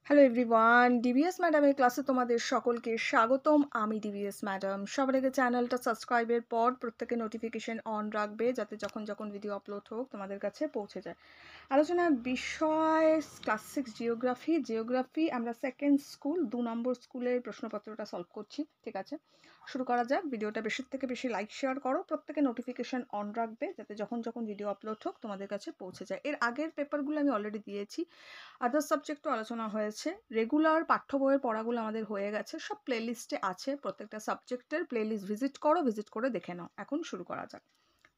Hello everyone, DVS ম্যাডামের ক্লাসে তোমাদের সকলকে স্বাগতম। আমি ডিভিএস ম্যাডাম। সবার আগে চ্যানেলটা সাবস্ক্রাইবের পর প্রত্যেকে নোটিফিকেশন অন রাখবে, যাতে যখন যখন ভিডিও আপলোড হোক তোমাদের কাছে পৌঁছে যায়। আলোচনার বিষয় ক্লাস 6 জিওগ্রাফি। আমরা সেকেন্ড স্কুল 2 নম্বর স্কুলের প্রশ্নপত্রটা সলভ করছি। ঠিক আছে, শুরু করা যাক। ভিডিওটা বেশি থেকে বেশি লাইক শেয়ার করো, প্রত্যেকে নোটিফিকেশন অন রাখবে, যাতে যখন যখন ভিডিও আপলোড হোক তোমাদের কাছে পৌঁছে যায়। এর আগের পেপারগুলো আমি অলরেডি দিয়েছি, আদার্স সাবজেক্টও আলোচনা হয়েছে। রেগুলার পাঠ্য বইয়ের পড়াগুলো আমাদের হয়ে গেছে, সব প্লেলিস্টে আছে। প্রত্যেকটা সাবজেক্টের প্লেলিস্ট ভিজিট করে দেখে নাও। এখন শুরু করা যাক।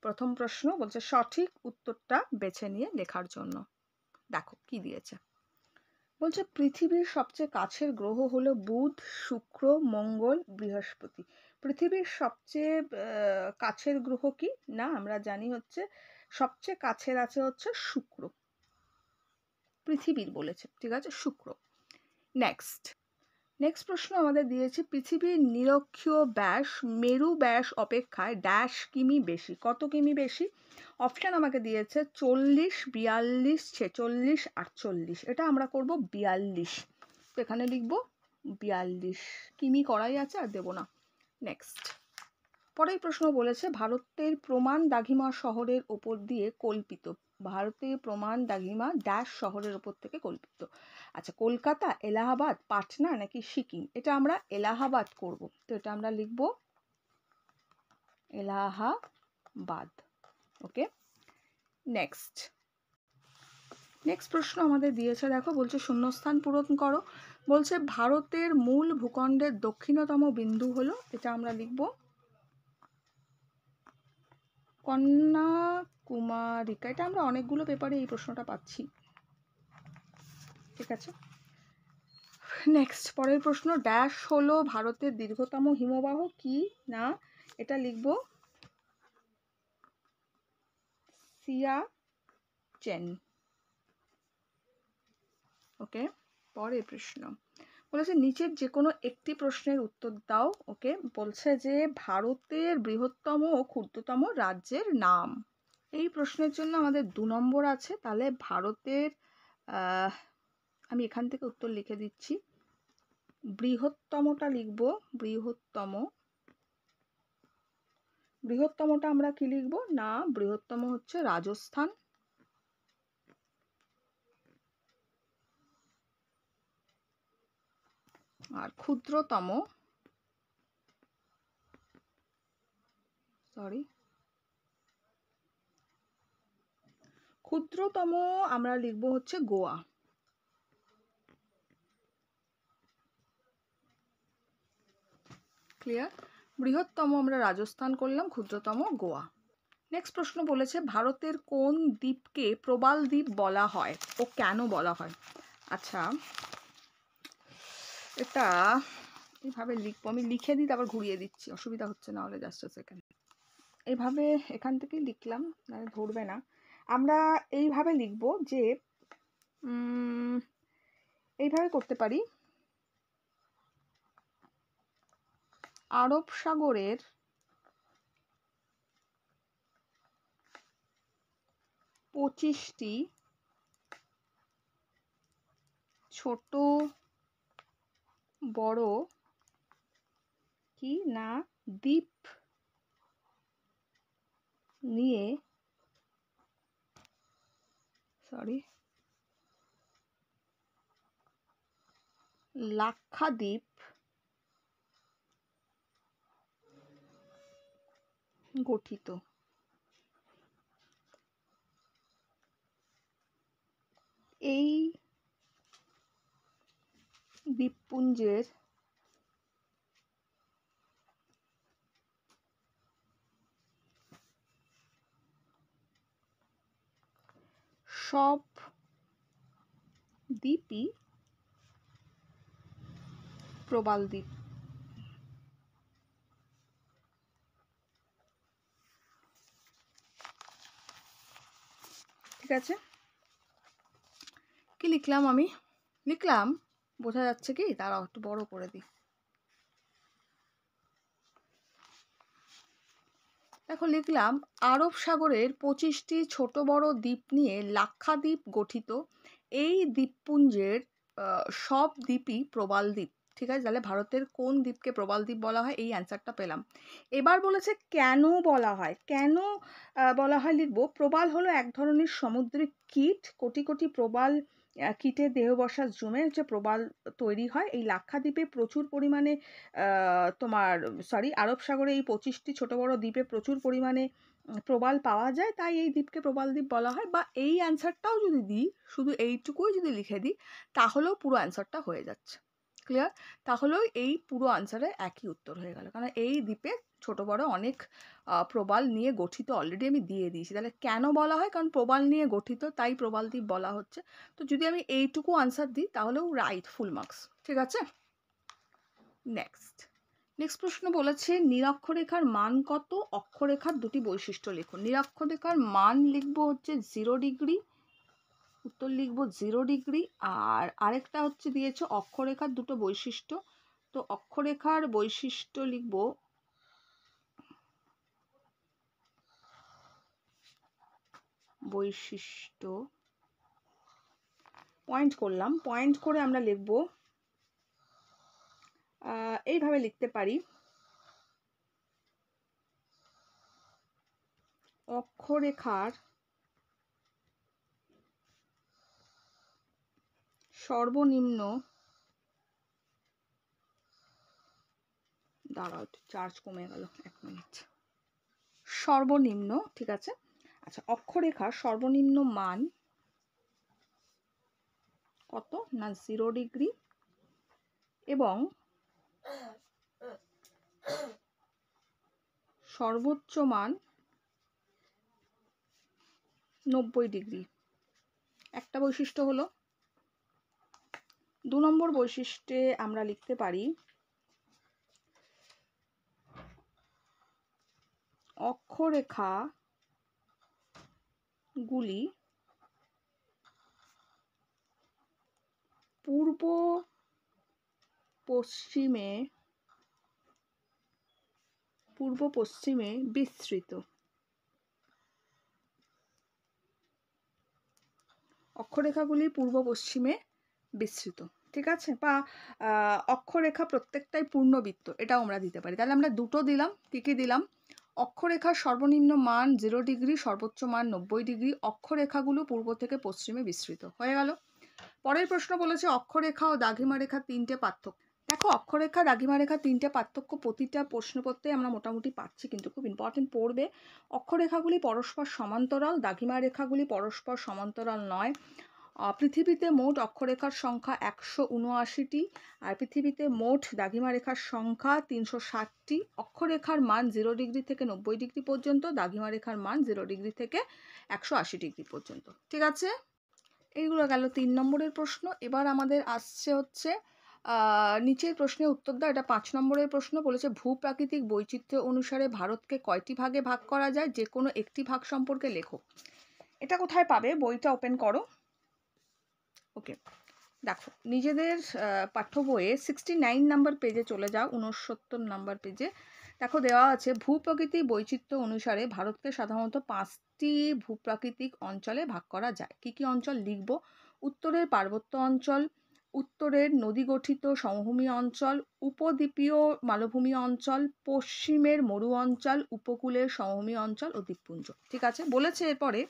প্রথম প্রশ্ন বলছে সঠিক উত্তরটা বেছে নিয়ে লেখার জন্য। দেখো কি দিয়েছে। বলছে পৃথিবীর সবচেয়ে কাছের গ্রহ হলো বুধ, শুক্র, মঙ্গল, বৃহস্পতি। পৃথিবীর সবচেয়ে কাছের গ্রহ কি না, আমরা জানি হচ্ছে সবচেয়ে কাছের আছে হচ্ছে শুক্র। পৃথিবীর বলেছে, ঠিক আছে, শুক্র। নেক্সট প্রশ্ন আমাদের দিয়েছে পৃথিবীর নিরক্ষীয় ব্যাস মেরু ব্যাস অপেক্ষায় ড্যাশ কিমি বেশি। কত কিমি বেশি? অপশান আমাকে দিয়েছে 40, 42, 46, 48। এটা আমরা করব 42, তো এখানে লিখব 42। কিমি করাই আছে, আর দেব না। নেক্সট পরের প্রশ্ন বলেছে ভারতের প্রমাণ দাঘিমা শহরের ওপর দিয়ে কল্পিত। ভারতের প্রমাণ দাঘিমা ড্যাশ শহরের ওপর থেকে কল্পিত। আচ্ছা, কলকাতা, এলাহাবাদ, পাটনা নাকি সিকিম? এটা আমরা এলাহাবাদ করব, তো এটা আমরা লিখব এলাহাবাদ। ওকে, নেক্সট প্রশ্ন আমাদের দিয়েছে, দেখো বলছে শূন্যস্থান পূরণ করো। বলছে ভারতের মূল ভূখণ্ডের দক্ষিণতম বিন্দু হলো, এটা আমরা লিখব কন্যাকুমারিকা। এটা আমরা অনেকগুলো পেপারে এই প্রশ্নটা পাচ্ছি। ঠিক আছে, নেক্সট পরের প্রশ্ন ড্যাশ হলো ভারতের দীর্ঘতম হিমবাহ কি না, এটা লিখব সিয়াচেন। ওকে, পরের প্রশ্ন বলেছে নিচের যে কোনো একটি প্রশ্নের উত্তর দাও। ওকে, বলছে যে ভারতের বৃহত্তম ও ক্ষুদ্রতম রাজ্যের নাম। এই প্রশ্নের জন্য আমাদের 2 নম্বর আছে। তাহলে ভারতের আমি এখান থেকে উত্তর লিখে দিচ্ছি। বৃহত্তমটা লিখব বৃহত্তমটা আমরা কি লিখব না, বৃহত্তম হচ্ছে রাজস্থান। আর ক্ষুদ্রতম আমরা লিখব হচ্ছে গোয়া। ক্লিয়ার? বৃহত্তম আমরা রাজস্থান করলাম, ক্ষুদ্রতম গোয়া। নেক্সট প্রশ্ন বলেছে ভারতের কোন দ্বীপকে প্রবাল দ্বীপ বলা হয় ও কেন বলা হয়? আচ্ছা, এটা এইভাবে লিখবো, আমি লিখে দিই তারপর ঘুরিয়ে দিচ্ছি, অসুবিধা হচ্ছে না হলে। জাস্ট সেকেন্ড, এইভাবে এখান থেকেই লিখলাম, ধরবে না। আমরা এইভাবে লিখব যে এইভাবে করতে পারি। আরব সাগরের পঁচিশটি ছোট বড় কি না দ্বীপ নিয়ে লাক্ষাদ্বীপ গঠিত। এই দ্বীপপুঞ্জের সব দ্বীপই প্রবাল দ্বীপ। ঠিক আছে, কি লিখলাম? আমি লিখলাম, বোঝা যাচ্ছে কি? তারা একটু বড় করে দিই। দেখো লিখলাম আরব সাগরের 25টি ছোট বড় দ্বীপ নিয়ে লাক্ষাদ্বীপ গঠিত। এই দ্বীপপুঞ্জের সব দ্বীপই প্রবাল দ্বীপ। ঠিক আছে, তাহলে ভারতের কোন দ্বীপকে প্রবাল দ্বীপ বলা হয়, এই অ্যান্সারটা পেলাম। এবার বলেছে কেন বলা হয়, কেন বলা হয় লিখবো। প্রবাল হলো এক ধরনের সামুদ্রিক কীট। কোটি কোটি প্রবাল কীটের দেহবসাস জমে হচ্ছে প্রবাল তৈরি হয়। এই লাক্ষাদ্বীপে প্রচুর পরিমাণে তোমার আরব সাগরে এই 25টি ছোট বড় দ্বীপে প্রচুর পরিমাণে প্রবাল পাওয়া যায়, তাই এই দ্বীপকে প্রবাল দ্বীপ বলা হয়। বা এই অ্যান্সারটাও যদি দিই, শুধু এইটুকুই যদি লিখে দিই, তাহলেও পুরো অ্যান্সারটা হয়ে যাচ্ছে। ক্লিয়ার? তাহলেও এই পুরো আনসারে একই উত্তর হয়ে গেল, কারণ এই দ্বীপে ছোট বড় অনেক প্রবাল নিয়ে গঠিত অলরেডি আমি দিয়ে দিয়েছি। তাহলে কেন বলা হয়, কারণ প্রবাল নিয়ে গঠিত, তাই প্রবাল দ্বীপ বলা হচ্ছে। তো যদি আমি এইটুকু আনসার দিই তাহলেও রাইট, ফুল মার্কস। ঠিক আছে, নেক্সট প্রশ্ন বলেছে নিরক্ষরেখার মান কত, অক্ষরেখার দুটি বৈশিষ্ট্য লিখুন। নিরক্ষরেখার মান লিখবো হচ্ছে 0 ডিগ্রি, উত্তর লিখবো 0 ডিগ্রি। আর আরেকটা হচ্ছে দিয়েছে অক্ষরেখার দুটো বৈশিষ্ট্য, তো অক্ষরেখার বৈশিষ্ট্য লিখবো পয়েন্ট করলাম, পয়েন্ট করে আমরা লিখবো এইভাবে লিখতে পারি, অক্ষরেখার সর্বনিম্ন, দাঁড়াও একটু চার্জ কমে গেল, 1 মিনিট, সর্বনিম্ন, ঠিক আছে। আচ্ছা, অক্ষরেখার সর্বনিম্ন মান কত না 0 ডিগ্রি, এবং সর্বোচ্চ মান 90 ডিগ্রি। একটা বৈশিষ্ট্য হলো। 2 নম্বর বৈশিষ্ট্যে আমরা লিখতে পারি অক্ষরেখা গুলি পূর্ব পশ্চিমে বিস্তৃত। অক্ষরেখাগুলি পূর্ব পশ্চিমে বিস্তৃত, ঠিক আছে। বা অক্ষরেখা প্রত্যেকটাই পূর্ণবৃত্ত, এটাও আমরা দিতে পারি। তাহলে আমরা দুটো দিলাম, কি দিলাম, অক্ষরেখার সর্বনিম্ন মান 0 ডিগ্রি, সর্বোচ্চ মান 90 ডিগ্রি, অক্ষরেখাগুলো পূর্ব থেকে পশ্চিমে বিস্তৃত। হয়ে গেল। পরের প্রশ্ন বলেছে অক্ষরেখা ও দ্রাঘিমা রেখা 3টে পার্থক্য। দেখো, অক্ষরেখা দ্রাঘিমা রেখা 3টে পার্থক্য প্রতিটা প্রশ্নপত্রে আমরা মোটামুটি পাচ্ছি, কিন্তু খুব ইম্পর্টেন্ট পড়বে। অক্ষরেখাগুলি পরস্পর সমান্তরাল, দ্রাঘিমা রেখাগুলি পরস্পর সমান্তরাল নয়। পৃথিবীতে মোট অক্ষরেখার সংখ্যা 179টি, আর পৃথিবীতে মোট দ্রাঘিমা রেখার সংখ্যা 360টি। অক্ষরেখার মান 0 ডিগ্রি থেকে 90 ডিগ্রি পর্যন্ত, দ্রাঘিমা রেখার মান 0 ডিগ্রি থেকে 180 ডিগ্রি পর্যন্ত। ঠিক আছে, এইগুলো গেল 3 নম্বরের প্রশ্ন। এবার আমাদের আসছে হচ্ছে নিচের প্রশ্নের উত্তর দাও। এটা 5 নম্বরের প্রশ্ন। বলেছে ভূপ্রাকৃতিক বৈচিত্র্য অনুসারে ভারতকে কয়টি ভাগে ভাগ করা যায়, যে কোনো একটি ভাগ সম্পর্কে লেখো। এটা কোথায় পাবে, বইটা ওপেন করো। ওকে, দেখো নিজেদের পাঠ্য বইয়ে 69 নাম্বার পেজে চলে যাও, 69 নাম্বার পেজে দেখো দেওয়া আছে ভূপ্রকৃতি বৈচিত্র্য অনুসারে ভারতকে সাধারণত 5টি ভূপ্রাকৃতিক অঞ্চলে ভাগ করা যায়। কি কি অঞ্চল লিখব, উত্তরের পার্বত্য অঞ্চল, উত্তরের নদী গঠিত সমভূমি অঞ্চল, উপদ্বীপীয় মালভূমি অঞ্চল, পশ্চিমের মরু অঞ্চল, উপকূলের সমভূমি অঞ্চল ও দ্বীপপুঞ্জ। ঠিক আছে, বলেছে এরপরে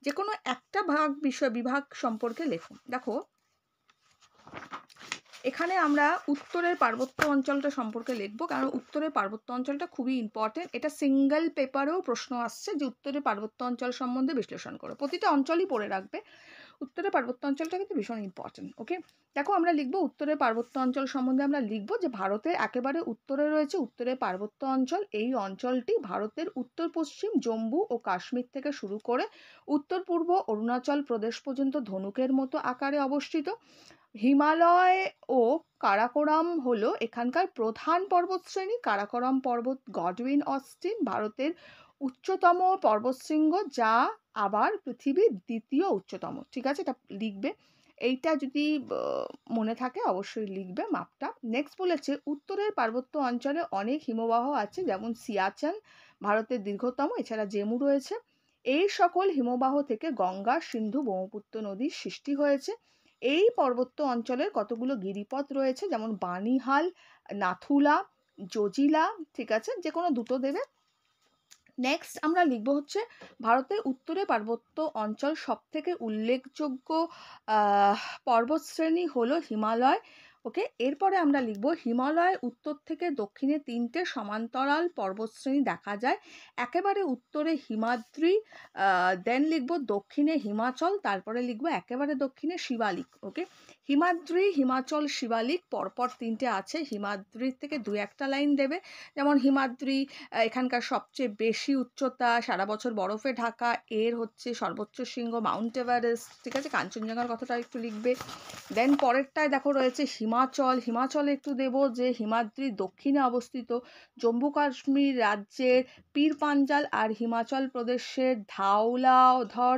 যে কোনো একটা বিভাগ সম্পর্কে লেখো। দেখো এখানে আমরা উত্তরের পার্বত্য অঞ্চলটা সম্পর্কে লিখব, কারণ উত্তরের পার্বত্য অঞ্চলটা খুবই ইম্পর্টেন্ট। এটা সিঙ্গেল পেপারেও প্রশ্ন আসছে যে উত্তরের পার্বত্য অঞ্চল সম্বন্ধে বিশ্লেষণ করো। প্রতিটা অঞ্চলই পড়ে রাখবে, উত্তরের পার্বত্য অঞ্চলটা কিন্তু ভীষণ ইম্পর্টেন্ট। ওকে, দেখো আমরা লিখব উত্তরের পার্বত্য অঞ্চল সম্বন্ধে আমরা লিখব যে ভারতের একেবারে উত্তরে রয়েছে উত্তরের পার্বত্য অঞ্চল। এই অঞ্চলটি ভারতের উত্তর পশ্চিম জম্মু ও কাশ্মীর থেকে শুরু করে উত্তর পূর্ব অরুণাচল প্রদেশ পর্যন্ত ধনুকের মতো আকারে অবস্থিত। হিমালয় ও কারাকোরাম হলো এখানকার প্রধান পর্বতশ্রেণী। কারাকোরাম পর্বত গডউইন অস্টিন ভারতের উচ্চতম পর্বতশৃঙ্গ, যা আবার পৃথিবীর দ্বিতীয় উচ্চতম। ঠিক আছে, এটা লিখবে, এইটা যদি মনে থাকে অবশ্যই লিখবে মাপটা। নেক্সট বলেছে উত্তরের পার্বত্য অঞ্চলে অনেক হিমবাহ আছে, যেমন সিয়াচেন ভারতের দীর্ঘতম, এছাড়া জেমু রয়েছে। এই সকল হিমবাহ থেকে গঙ্গা, সিন্ধু, ব্রহ্মপুত্র নদীর সৃষ্টি হয়েছে। এই পার্বত্য অঞ্চলের কতগুলো গিরিপথ রয়েছে, যেমন বানিহাল, নাথুলা, জজিলা, ঠিক আছে, যে কোনো দুটো দেবে। নেক্সট আমরা লিখব হচ্ছে ভারতের উত্তরে পার্বত্য অঞ্চল সবথেকে উল্লেখযোগ্য পর্বতশ্রেণী হলো হিমালয়। ওকে, এরপরে আমরা লিখব হিমালয়ের উত্তর থেকে দক্ষিণে 3টে সমান্তরাল পর্বতশ্রেণী দেখা যায়। একেবারে উত্তরে হিমাদ্রি, দেন লিখব দক্ষিণে হিমাচল, তারপরে লিখব একেবারে দক্ষিণে শিবালিক। ওকে, হিমাদ্রি, হিমাচল, শিবালিক পরপর 3টে আছে। হিমাদ্রির থেকে 2-1টা লাইন দেবে, যেমন হিমাদ্রি এখানকার সবচেয়ে বেশি উচ্চতা, সারা বছর বরফে ঢাকা, এর হচ্ছে সর্বোচ্চ শৃঙ্গ মাউন্ট এভারেস্ট, ঠিক আছে, কাঞ্চনজঙ্ঘার কথাটা একটু লিখবে। দেন পরেরটায় দেখো রয়েছে হিমাচল, হিমাচলে একটু দেব যে হিমাদ্রির দক্ষিণে অবস্থিত, জম্মু কাশ্মীর রাজ্যের পীর পাঞ্জাল আর হিমাচল প্রদেশের ধর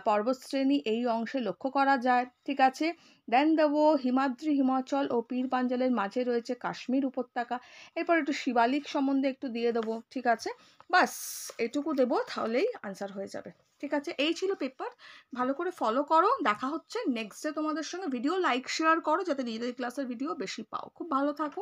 পর্বতশ্রেণী এই অংশে লক্ষ্য করা যায়, ঠিক আছে। দেন দেবো হিমাদ্রি, হিমাচল ও পীর পাঞ্জালের মাঝে রয়েছে কাশ্মীর উপত্যকা। এরপর একটু শিবালিক সম্বন্ধে একটু দিয়ে দেবো, ঠিক আছে। বাস এটুকু দেবো, তাহলেই আনসার হয়ে যাবে, ঠিক আছে। এই ছিল পেপার, ভালো করে ফলো করো। দেখা হচ্ছে নেক্সট ডে তোমাদের সঙ্গে। ভিডিও লাইক শেয়ার করো যাতে নিজেদের ক্লাসের ভিডিও বেশি পাও। খুব ভালো থাকো।